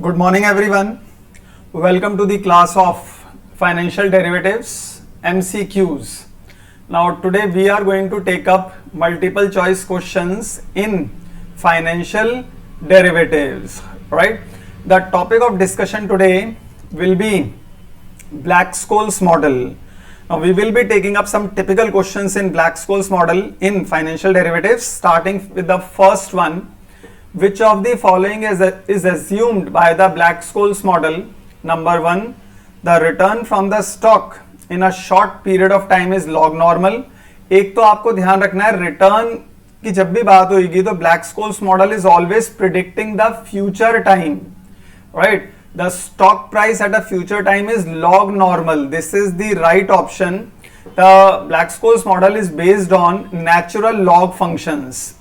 Good morning everyone. Welcome to the class of financial derivatives MCQs. Now today we are going to take up multiple choice questions in financial derivatives, right? The topic of discussion today will be Black-Scholes model. Now we will be taking up some typical questions in Black-Scholes model in financial derivatives, starting with the first one. Which of the following is assumed by the Black-Scholes model? Number 1, the return from the stock in a short period of time is log normal. एक तो आपको ध्यान रखना है, return की जब भी बात होगी तो Black-Scholes model is always predicting the future time, right? The stock price at a future time is log normal. This is the right option. The Black-Scholes model is based on natural log functions,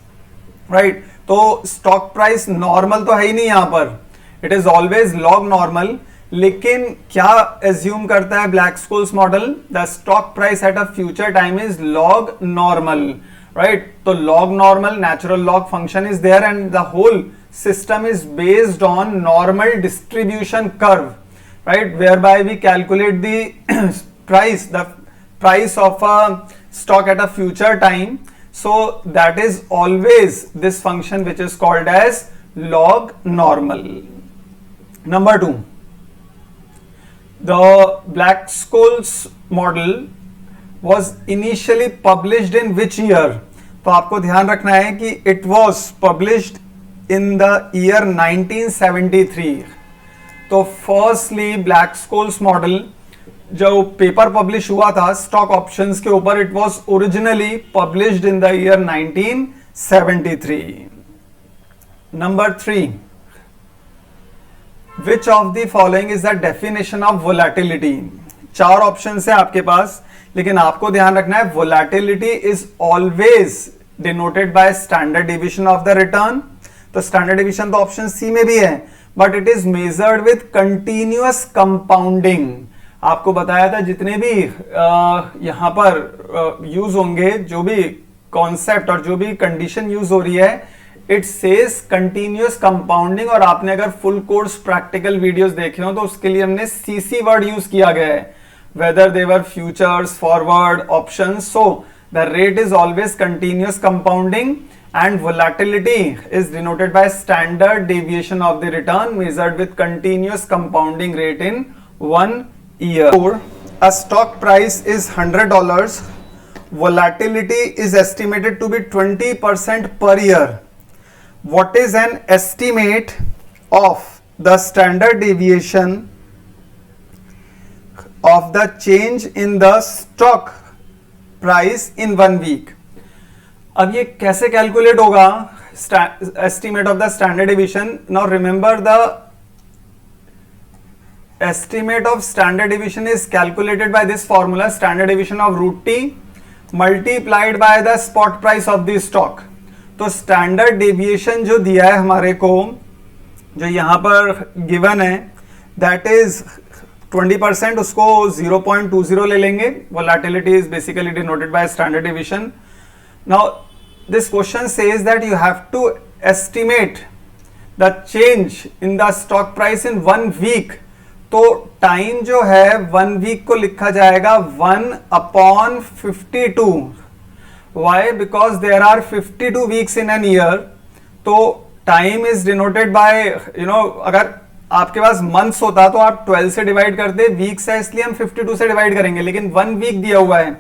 right? तो stock price normal तो है ही नहीं यहां पर, it is always log normal. लेकिन क्या assume करता है Black-Scholes model? The stock price at a future time is log normal, right? तो log normal natural log function is there and the whole system is based on normal distribution curve, right, whereby we calculate the price of a stock at a future time. So that is always this function which is called as log normal. Number 2, the Black-Scholes model was initially published in which year? तो आपको ध्यान रखना है कि it was published in the year 1973. तो firstly Black-Scholes model जो paper publish हुआ था स्टॉक ऑप्शंस के ऊपर, it was originally published in the year 1973. Number 3, which of the following is the definition of volatility? 4 option है आपके पास, लेकिन आपको ध्यान रखना है volatility is always denoted by standard division of the return. तो स्टैंडर्ड डिविजन तो ऑप्शन सी में भी है, but it is measured with continuous compounding. आपको बताया था जितने भी यहां पर यूज होंगे, जो भी कॉन्सेप्ट और जो भी कंडीशन यूज हो रही है, इट सेज कंटिन्यूअस कंपाउंडिंग. और आपने अगर फुल कोर्स प्रैक्टिकल वीडियोस देखे हो तो उसके लिए हमने सीसी वर्ड यूज किया गया है, whether they're futures, forward, options. So the rate is always continuous compounding and volatility is denoted by standard deviation of the return measured with continuous compounding rate in 1 year. A stock price is $100. Volatility is estimated to be 20% per year. What is an estimate of the standard deviation of the change in the stock price in 1 week? अब ये कैसे calculate होगा? Estimate of the standard deviation. Now remember the estimate of standard deviation is calculated by this formula, standard deviation of root t multiplied by the spot price of the stock. तो standard deviation जो दिया है हमारे को, जो यहाँ पर given है, that is 20%, उसको 0.20 ले लेंगे. Volatility is basically denoted by standard deviation. Now this question says that you have to estimate the change in the stock price in 1 week. तो टाइम जो है 1 वीक को लिखा जाएगा 1/52. Why? Because there are 52 weeks in an year. तो time is denoted by अगर आपके पास months होता तो आप 12 से डिवाइड करते, वीक्स है इसलिए हम 52 से डिवाइड करेंगे, लेकिन 1 वीक दिया हुआ है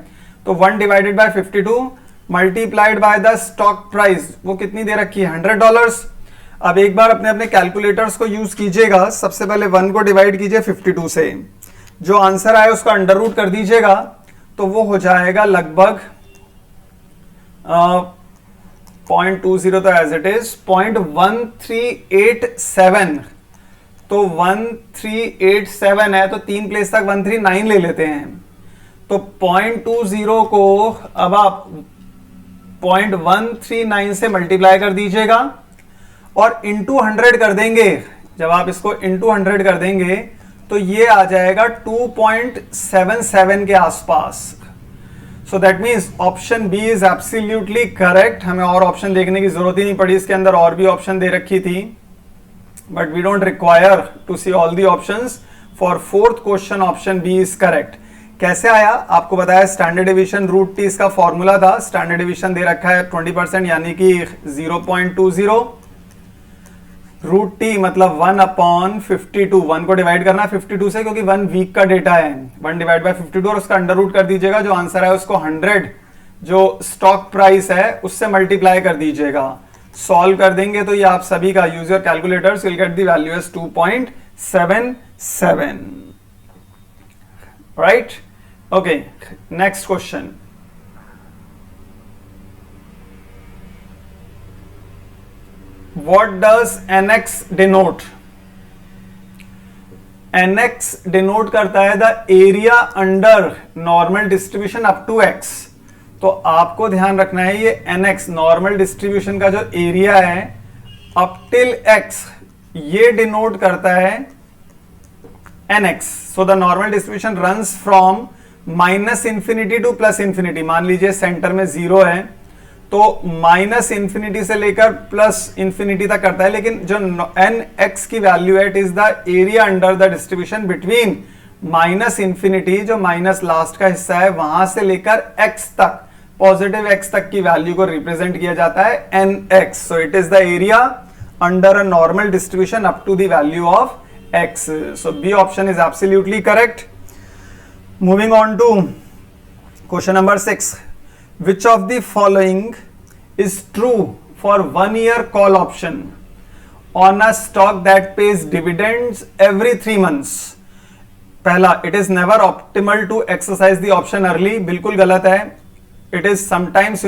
तो 1 divided by 52 multiplied by the stock price. वो कितनी दे रखी है? $100. अब एक बार अपने अपने कैलकुलेटर्स को यूज कीजिएगा. सबसे पहले 1 को डिवाइड कीजिए 52 से, जो आंसर आए उसका अंडर रूट कर दीजिएगा, तो वो हो जाएगा लगभग 0.20. तो एज इट इज 0.1387. तो 1387 है, तो 3 प्लेस तक 139 ले लेते हैं. तो 0.20 को अब आप 0.139 से मल्टीप्लाई कर दीजिएगा और इंटू 100 कर देंगे. जब आप इसको इंटू 100 कर देंगे तो ये आ जाएगा 2.77 के आसपास. So that means option B is absolutely correct. हमें और ऑप्शन देखने की जरूरत ही नहीं पड़ी, इसके अंदर और भी ऑप्शन दे रखी थी. but we don't require to see all the options. For fourth question, option B is correct. कैसे आया आपको बताया, स्टैंडर्ड डिवीजन रूट टी इसका फॉर्मूला था. स्टैंडर्ड डिवीजन दे रखा है 20% यानी कि 0.20. रूट टी मतलब 1/52. 1 को डिवाइड करना 52 से, क्योंकि 1 वीक का डेटा है. 1 डिवाइड बाय 52 और उसका अंडर रूट कर दीजिएगा. जो आंसर है उसको 100 जो स्टॉक प्राइस है उससे मल्टीप्लाई कर दीजिएगा. सॉल्व कर देंगे तो ये आप सभी का, use your calculators, will get the value as 2.77. Right. Okay, next question. What does NX denote? NX denote करता है the area under normal distribution up to X. तो आपको ध्यान रखना है ये NX नॉर्मल डिस्ट्रीब्यूशन का जो एरिया है up till X, ये डिनोट करता है NX. So the normal distribution runs from minus infinity two plus infinity. मान लीजिए सेंटर में 0 है तो माइनस इंफिनिटी से लेकर प्लस इंफिनिटी तक करता है, लेकिन जो NX की वैल्यू है it is the area under the distribution between minus infinity, जो माइनस लास्ट का हिस्सा है, वहां से लेकर x तक, पॉजिटिव x तक की वैल्यू को रिप्रेजेंट किया जाता है NX. So it is the area under a normal distribution up to the value of x. So B option is absolutely correct. Moving on to question number 6. Which of the following is true for 1 year call option on a stock that pays dividends every 3 months? पहला, it is never optimal to exercise the option early. बिल्कुल गलत है. It is sometimes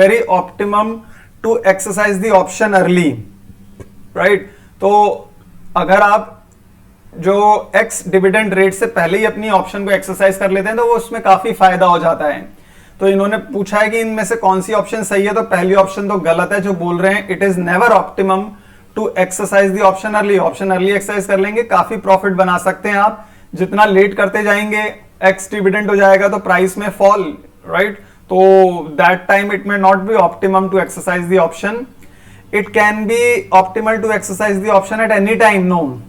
very optimum to exercise the option early. Right? तो अगर आप जो x dividend rate से पहले ही अपनी ऑप्शन को एक्सरसाइज कर लेते हैं तो वो उसमें काफी फायदा हो जाता है. तो इन्होंने पूछा है कि इनमें से कौन सी ऑप्शन सही है, तो पहली ऑप्शन तो गलत है. जो बोल रहे हैं it is never optimum to exercise the option early. Option early exercise कर लेंगे, काफी प्रॉफिट बना सकते हैं आप. जितना लेट करते जाएंगे एक्स डिविडेंड हो जाएगा तो प्राइस में फॉल, राइट. तो that time it may not be optimum to exercise the option. It can be optimal to exercise the option at any time. No,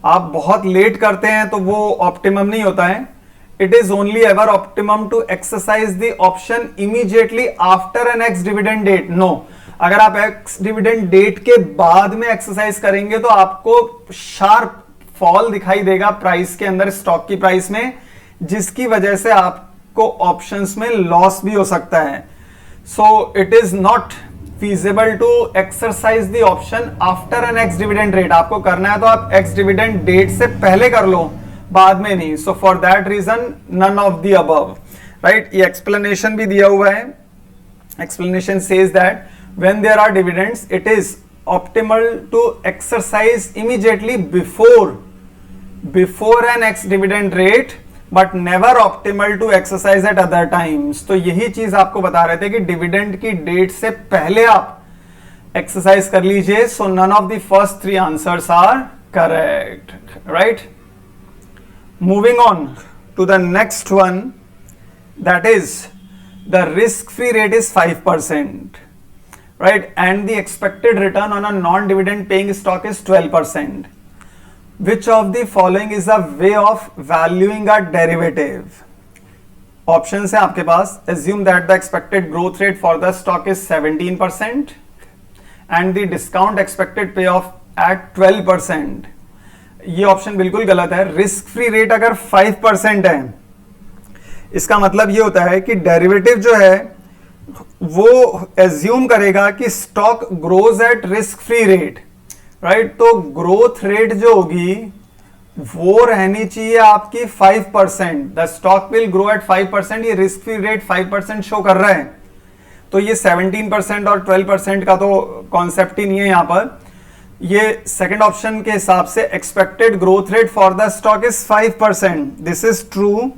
आप बहुत लेट करते हैं तो वो ऑप्टिमम नहीं होता है. It is only ever optimum to exercise the option immediately after an ex dividend date. No, अगर आप एक्स डिविडेंड डेट के बाद में एक्सरसाइज करेंगे तो आपको शार्प फॉल दिखाई देगा प्राइस के अंदर, स्टॉक की प्राइस में, जिसकी वजह से आपको ऑप्शंस में लॉस भी हो सकता है. सो it is not feasible to exercise the option after an ex dividend rate. आपको करना है तो आप ex dividend date से पहले कर लो, बाद में नहीं. So for that reason none of the above. Right? ये explanation भी दिया हुआ है. Explanation says that when there are dividends, it is optimal to exercise immediately before an ex dividend rate, but never optimal to exercise at other times. तो यही चीज आपको बता रहे थे कि डिविडेंड की डेट से पहले आप एक्सरसाइज कर लीजिए. So none of the first 3 answers are correct. Right. Moving on to the next one, that is the risk free rate is 5%, right, and the expected return on a non dividend paying stock is 12%. Which of the following is a way of valuing a derivative? Options है आपके पास. Assume that the expected growth rate for the stock is 17% and the discount expected payoff at 12%. ये option बिल्कुल गलत है. Risk free rate अगर 5% है, इसका मतलब ये होता है कि डेरिवेटिव जो है वो एज्यूम करेगा कि stock grows at risk free rate, right. तो ग्रोथ रेट जो होगी वो रहनी चाहिए आपकी 5%. The stock will grow at 5%. ये रिस्क फ्री रेट 5% शो कर रहा है. तो ये 17% और 12% का तो कॉन्सेप्ट ही नहीं है यहां पर. ये सेकंड ऑप्शन के हिसाब से expected growth rate for the stock is 5%. This is true.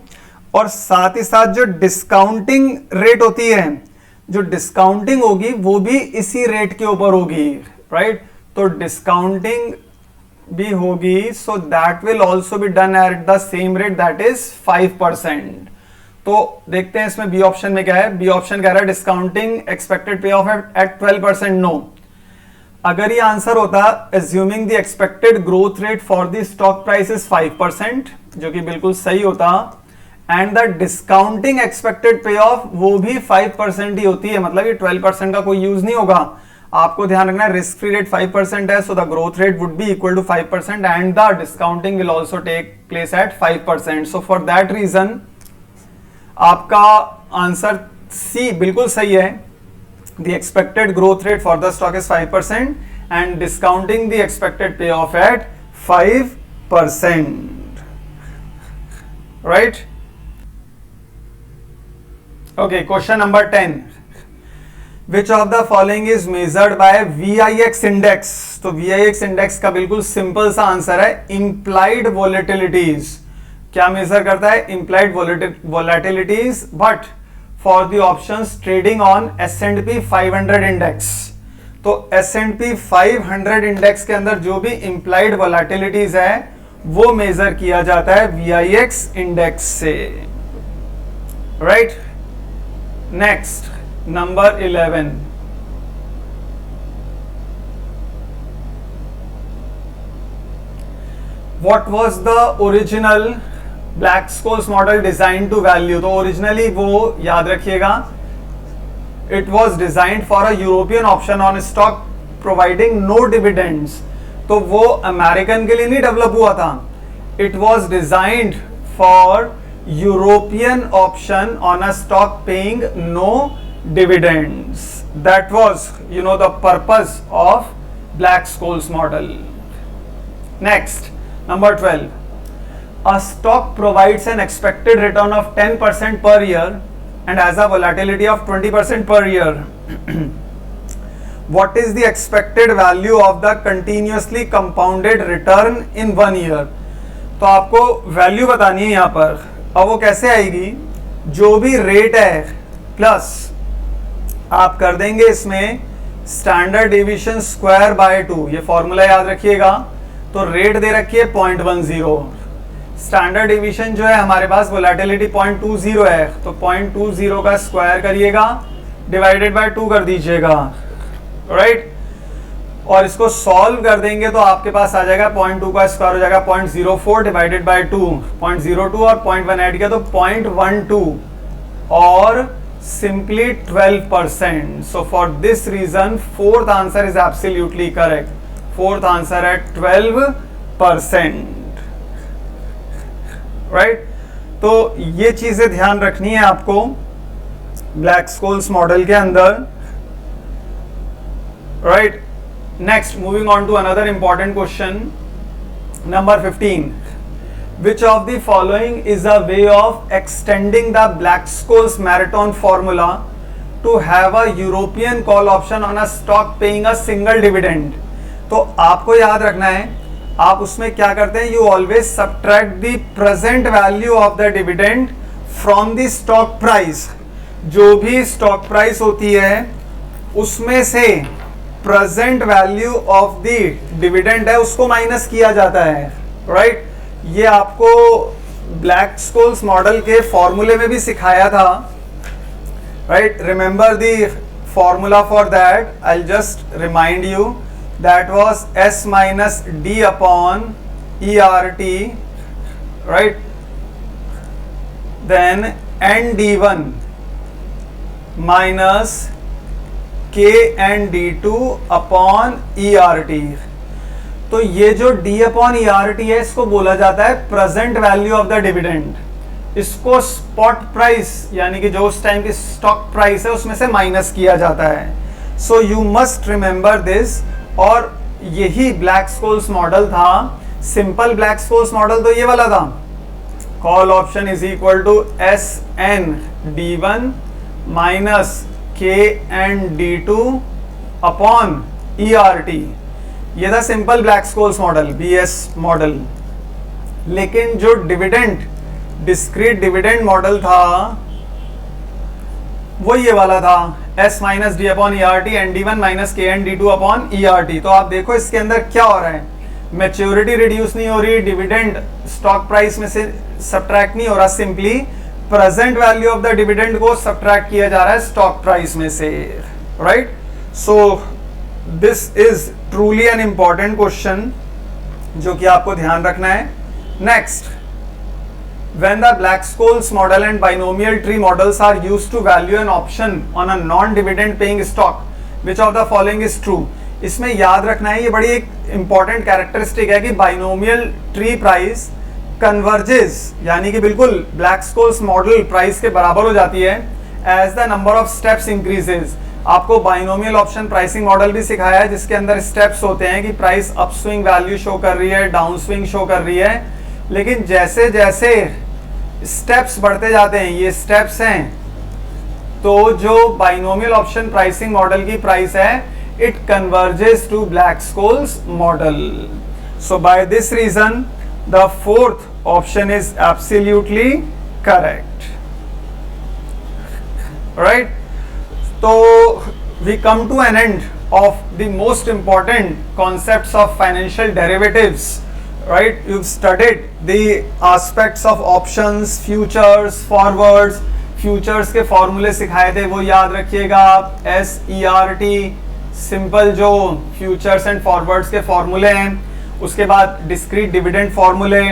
और साथ ही साथ जो डिस्काउंटिंग रेट होती है, जो डिस्काउंटिंग होगी वो भी इसी रेट के ऊपर होगी, राइट. तो डिस्काउंटिंग भी होगी, so that will also be done at the same rate, that is 5%. तो देखते हैं इसमें बी ऑप्शन में क्या है. बी ऑप्शन कह रहा है discounting expected pay off eight 12%. No, अगर ये आंसर होता assuming the expected growth rate for the stock price is 5%, जो कि बिल्कुल सही होता, and the discounting expected pay of वो भी 5% ही होती है, मतलब ये 12% का कोई यूज नहीं होगा. आपको ध्यान रखना है रिस्क फ्री रेट 5% है, so the growth rate would be equal to 5% and the discounting will also take place at 5%. So for that reason आपका आंसर सी बिल्कुल सही है. The expected growth rate for the stock is 5% and discounting the expected pay off at 5%. Right? Okay, question number 10. Which of the following is measured by VIX index? तो VIX index का बिल्कुल simple सा answer है implied volatilities. क्या major करता है? implied volatilities, but for the options trading on S&P 500 index. तो S&P 500 index के अंदर जो भी implied volatilities है वो मेजर किया जाता है VIX index से. Right? Next, number 11. What was the original Black-Scholes model designed to value? तो originally वो याद रखिएगा, it was designed for a European option on stock providing no dividends. तो वो अमेरिकन के लिए नहीं डेवलप हुआ था. It was designed for European option on a stock paying no dividends. That was, the purpose of Black-Scholes model. Next, number 12. A stock provides an expected return of 10% per year and has a volatility of 20% per year. What is the expected value of the continuously compounded return in 1 year? तो आपको value बतानी है यहाँ पर. अब वो कैसे आएगी? जो भी रेट है प्लस आप कर देंगे इसमें स्टैंडर्ड डेविएशन स्क्वायर बाय 2. ये फॉर्मूला याद रखिएगा. तो रेट दे रखी है 0.10, स्टैंडर्ड डेविएशन जो है हमारे पास वोलेटिलिटी 0.20 है, तो 0.20 का स्क्वायर करिएगा, डिवाइडेड बाय 2 कर दीजिएगा. राइट? और इसको सॉल्व कर देंगे तो आपके पास आ जाएगा 0.2 का स्क्वायर हो जाएगा 0.04 डिवाइडेड बाय 2, 0.02 और 0.1 ऐड किया तो 0.12 और simply 12%. So for this reason fourth answer is absolutely correct. Fourth answer है 12%. राइट? तो ये चीजें ध्यान रखनी है आपको ब्लैक-स्कोल्स मॉडल के अंदर. Right? Next, moving on to another important question. Number 15. Which of the following is a way of extending the Black-Scholes marathon formula to have a European call option on a stock paying a single dividend? तो आपको याद रखना है, आप उसमें क्या करते हैं? You always subtract the present value of the dividend from the stock price. जो भी stock price होती है उसमें से present value of the dividend है उसको माइनस किया जाता है. राइट? ये आपको ब्लैक-स्कोल्स मॉडल के फॉर्मूले में भी सिखाया था. Right? Remember the formula for that. I just remind you that was S minus D upon ERT. Right? Then ND1 minus K and D2 upon ERT. तो ये जो D अपॉन ERT है इसको बोला जाता है present value of the dividend. इसको spot price यानी कि जो उस टाइम की स्टॉक प्राइस है उसमें से माइनस किया जाता है. So you must remember this. और यही ब्लैक-स्कोल्स मॉडल था. सिंपल ब्लैक-स्कोल्स मॉडल तो ये वाला था, call option is equal to SND1 minus K and D2 upon ERT. ये था simple Black Scholes model, BS model. लेकिन जो डिविडेंड डिस्क्रीट डिविडेंड मॉडल था वो ये वाला था S minus D upon ERT ND1 minus K and D2 upon ERT. तो आप देखो इसके अंदर क्या हो रहा है, मैच्योरिटी रिड्यूस नहीं हो रही, डिविडेंड स्टॉक प्राइस में से सब्ट्रैक्ट नहीं हो रहा, simply present value of the dividend को सब्ट्रैक्ट किया जा रहा है स्टॉक प्राइस में से. Right? So this is truly an important question जो कि आपको ध्यान रखना है. Next, when the Black-Scholes model and binomial tree models are used to value an option on a non-dividend paying stock, which of the following is true? इसमें याद रखना है, ये बड़ी एक इंपॉर्टेंट कैरेक्टरिस्टिक है कि बाइनोमियल ट्री प्राइस कन्वर्जेस, यानी कि बिल्कुल Black-Scholes मॉडल प्राइस के बराबर हो जाती है as the number of steps increases. आपको बाइनोमियल ऑप्शन प्राइसिंग मॉडल भी सिखाया है जिसके अंदर स्टेप्स होते हैं कि price up swing value show कर रही है, डाउन स्विंग शो कर रही है, लेकिन जैसे जैसे स्टेप्स बढ़ते जाते हैं, ये स्टेप्स हैं, तो जो बाइनोमियल ऑप्शन प्राइसिंग मॉडल की प्राइस है it converges to Black-Scholes model. So by this reason the fourth option is absolutely correct. Right, तो we come to an end of the most important concepts of financial derivatives. Right, you've studied the aspects of options, futures, forwards. Futures के फॉर्मूले सिखाए थे वो याद रखिएगा. SERT simple जो futures and forwards के फॉर्मूले हैं. उसके बाद डिस्क्रीट डिविडेंड फॉर्मूले,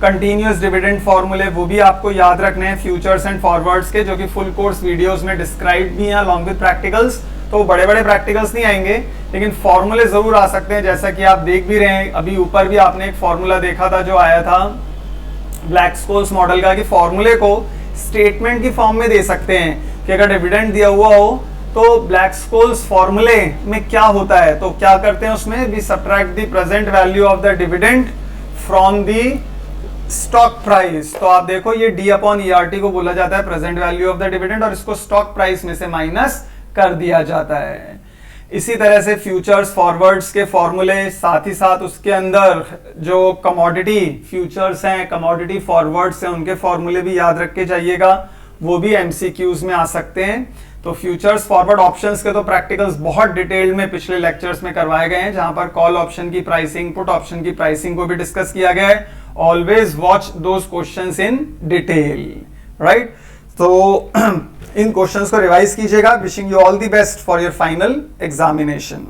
कंटिन्यूअस डिविडेंड फॉर्मूले, वो भी आपको याद रखने हैं फ्यूचर्स एंड फॉरवर्ड्स के, जो कि फुल कोर्स वीडियोस में डिस्क्राइब भी हैं अलॉन्ग विद प्रैक्टिकल्स. तो बड़े बड़े प्रैक्टिकल्स नहीं आएंगे लेकिन फॉर्मूले जरूर आ सकते हैं, जैसा कि आप देख भी रहे हैं. अभी ऊपर भी आपने एक फॉर्मूला देखा था जो आया था Black-Scholes मॉडल का, कि फॉर्मूले को स्टेटमेंट की फॉर्म में दे सकते हैं कि अगर डिविडेंड दिया हुआ हो तो Black-Scholes फॉर्मूले में क्या होता है. तो क्या करते हैं उसमें, we subtract the present value of the dividend from the stock price. तो आप देखो ये D/ERT को बोला जाता है present value of the dividend, और इसको स्टॉक प्राइस में से माइनस कर दिया जाता है. इसी तरह से फ्यूचर्स फॉरवर्ड्स के फॉर्मूले, साथ ही साथ उसके अंदर जो कमोडिटी फ्यूचर्स हैं, कमोडिटी फॉरवर्ड्स हैं, उनके फॉर्मूले भी याद रख के जाइएगा, वो भी MCQs में आ सकते हैं. तो फ्यूचर्स फॉरवर्ड ऑप्शंस के तो प्रैक्टिकल्स बहुत डिटेल में पिछले लेक्चर्स में करवाए गए हैं, जहां पर कॉल ऑप्शन की प्राइसिंग, पुट ऑप्शन की प्राइसिंग को भी डिस्कस किया गया है. Always watch those questions in detail. Right, तो इन क्वेश्चंस को रिवाइज कीजिएगा. Wishing you all the best for your final examination.